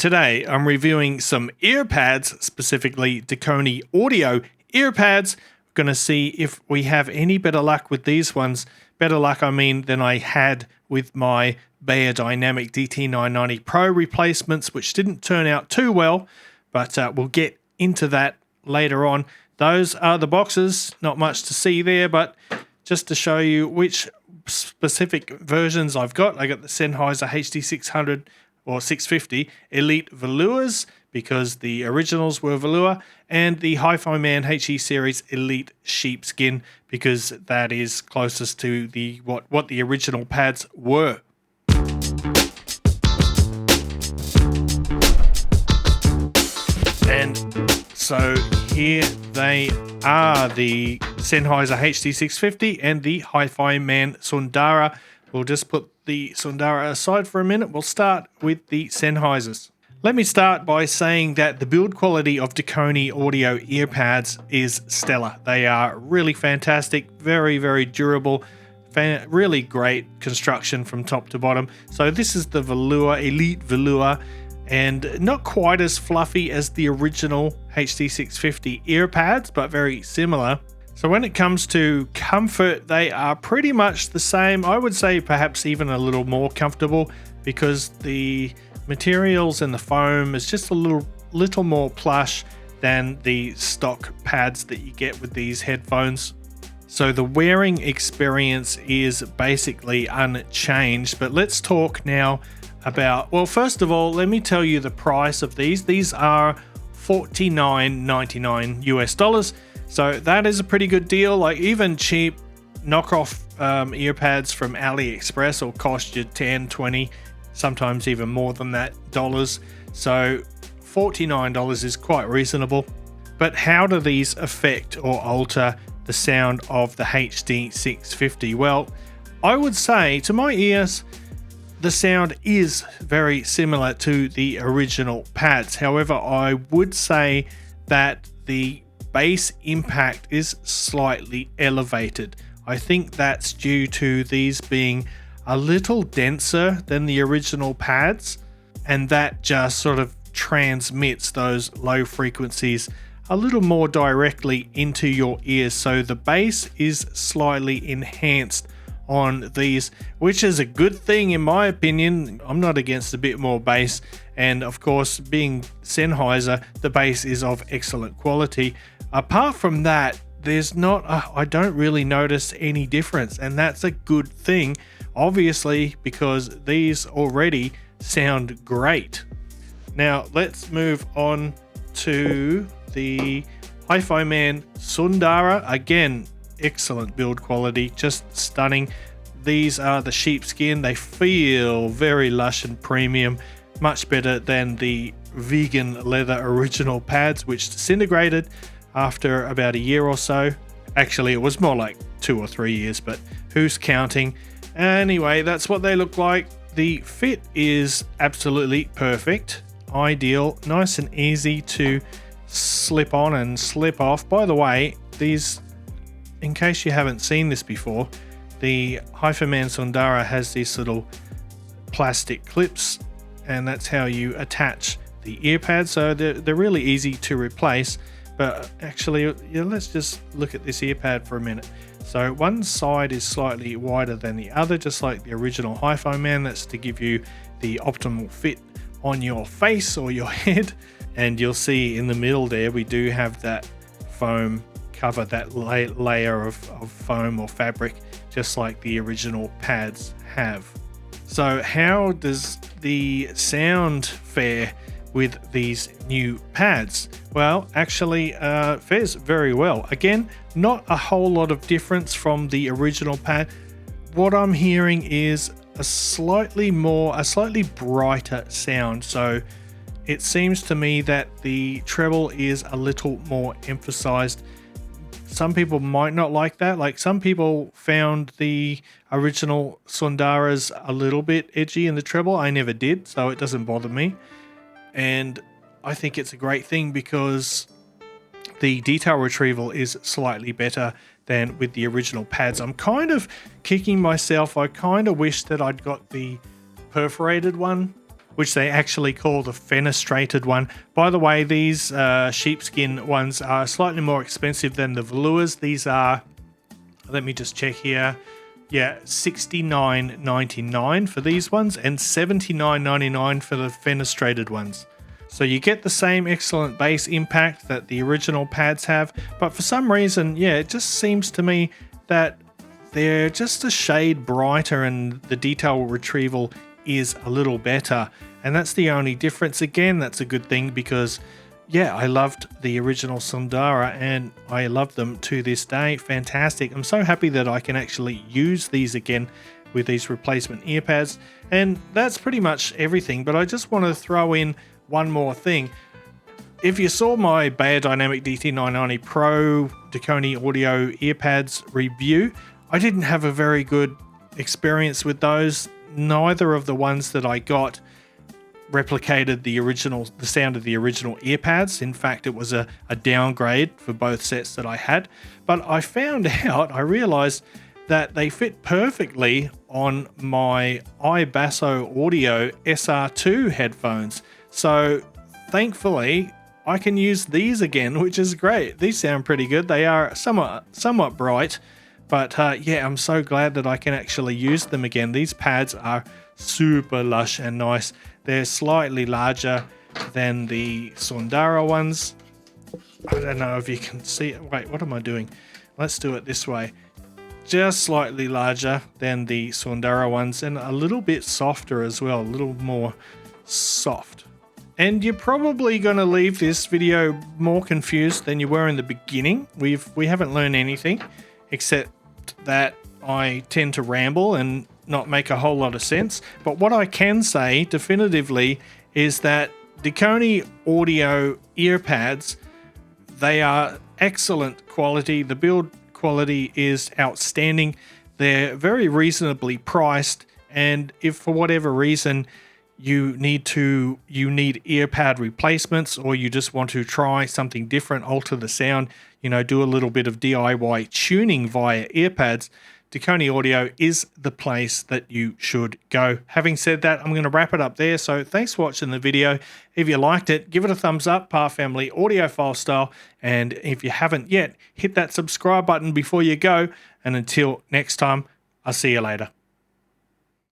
today I'm reviewing some earpads, specifically Dekoni audio earpads. We're going to see if we have any better luck with these ones. Better luck, I mean, than I had with my Beyerdynamic DT990 Pro replacements, which didn't turn out too well, but we'll get into that later on. Those are the boxes, not much to see there, but just to show you which specific versions I've got. I got the Sennheiser HD600 or 650 Elite Velours, because the originals were velour, and the Hifiman HE series Elite Sheepskin, because that is closest to the what the original pads were. And so here they are, the Sennheiser HD650 and the Hifiman Sundara. We'll just put the Sundara aside for a minute. We'll start with the Sennheisers. Let me start by saying that the build quality of Dekoni audio earpads is stellar. They are really fantastic, very, very durable, really great construction from top to bottom. So this is the velour, Elite Velour, and not quite as fluffy as the original HD650 earpads, but very similar. So when it comes to comfort, they are pretty much the same. I would say perhaps even a little more comfortable, because the materials and the foam is just a little more plush than the stock pads that you get with these headphones. So the wearing experience is basically unchanged. But let's talk now about, well, first of all, let me tell you the price of these. These are $49.99 US. So that is a pretty good deal. Like, even cheap knockoff earpads from AliExpress will cost you 10, 20, sometimes even more than that dollars. So $49 is quite reasonable. But how do these affect or alter the sound of the HD650? Well, I would say to my ears, the sound is very similar to the original pads. However, I would say that the bass impact is slightly elevated. I think that's due to these being a little denser than the original pads, and that just sort of transmits those low frequencies a little more directly into your ears. So the bass is slightly enhanced on these, which is a good thing in my opinion. I'm not against a bit more bass, and of course, being Sennheiser, the bass is of excellent quality. Apart from that, there's not I don't really notice any difference, and that's a good thing, obviously, because these already sound great. Now let's move on to the Hifiman Sundara. Again, excellent build quality, just stunning. These are the sheepskin. They feel very lush and premium, much better than the vegan leather original pads, which disintegrated after about a year or so. Actually, it was more like 2 or 3 years, but who's counting? Anyway, that's what they look like. The fit is absolutely perfect, ideal, nice and easy to slip on and slip off. By the way, these, in case you haven't seen this before, the Hifiman Sundara has these little plastic clips, and that's how you attach the earpads. So they're really easy to replace. But actually, let's just look at this earpad for a minute. So one side is slightly wider than the other, just like the original Hifiman. That's to give you the optimal fit on your face or your head. And you'll see in the middle there, we do have that foam cover, that layer of foam or fabric, just like the original pads have. So how does the sound fare with these new pads? Well, actually fares very well. Again, not a whole lot of difference from the original pad. What I'm hearing is a slightly brighter sound. So it seems to me that the treble is a little more emphasized. Some people might not like that. Like, some people found the original Sundaras a little bit edgy in the treble. I never did, so it doesn't bother me. And I think it's a great thing, because the detail retrieval is slightly better than with the original pads. I'm kind of kicking myself. I kind of wish that I'd got the perforated one which they actually call the fenestrated one. By the way, these sheepskin ones are slightly more expensive than the velours. These are, let me just check here. Yeah, $69.99 for these ones and $79.99 for the fenestrated ones. So you get the same excellent bass impact that the original pads have, but for some reason, yeah, it just seems to me that they're just a shade brighter and the detail retrieval is a little better. And that's the only difference. Again, that's a good thing because, yeah, I loved the original Sundara and I love them to this day. Fantastic. I'm so happy that I can actually use these again with these replacement earpads. And that's pretty much everything, but I just want to throw in one more thing. If you saw my Beyerdynamic DT990 Pro Dekoni audio earpads review, I didn't have a very good experience with those. Neither of the ones that I got replicated the sound of the original earpads. In fact, it was a downgrade for both sets that I had. But I found out, I realized that they fit perfectly on my iBasso Audio SR2 headphones. So thankfully, I can use these again, which is great. These sound pretty good. They are somewhat bright, but yeah, I'm so glad that I can actually use them again. These pads are super lush and nice. They're slightly larger than the Sundara ones. I don't know if you can see it. Wait, what am I doing? Let's do it this way. Just slightly larger than the Sundara ones and a little bit softer as well, a little more soft. And you're probably going to leave this video more confused than you were in the beginning. We haven't learned anything except that I tend to ramble and not make a whole lot of sense. But what I can say definitively is that Dekoni audio earpads, they are excellent quality. The build quality is outstanding. They're very reasonably priced, and if for whatever reason you need earpad replacements, or you just want to try something different, alter the sound, do a little bit of DIY tuning via earpads, Dekoni Audio is the place that you should go. Having said that, I'm going to wrap it up there. So thanks for watching the video. If you liked it, give it a thumbs up, Pa Family Audiophile style. And if you haven't yet, hit that subscribe button before you go. And until next time, I'll see you later.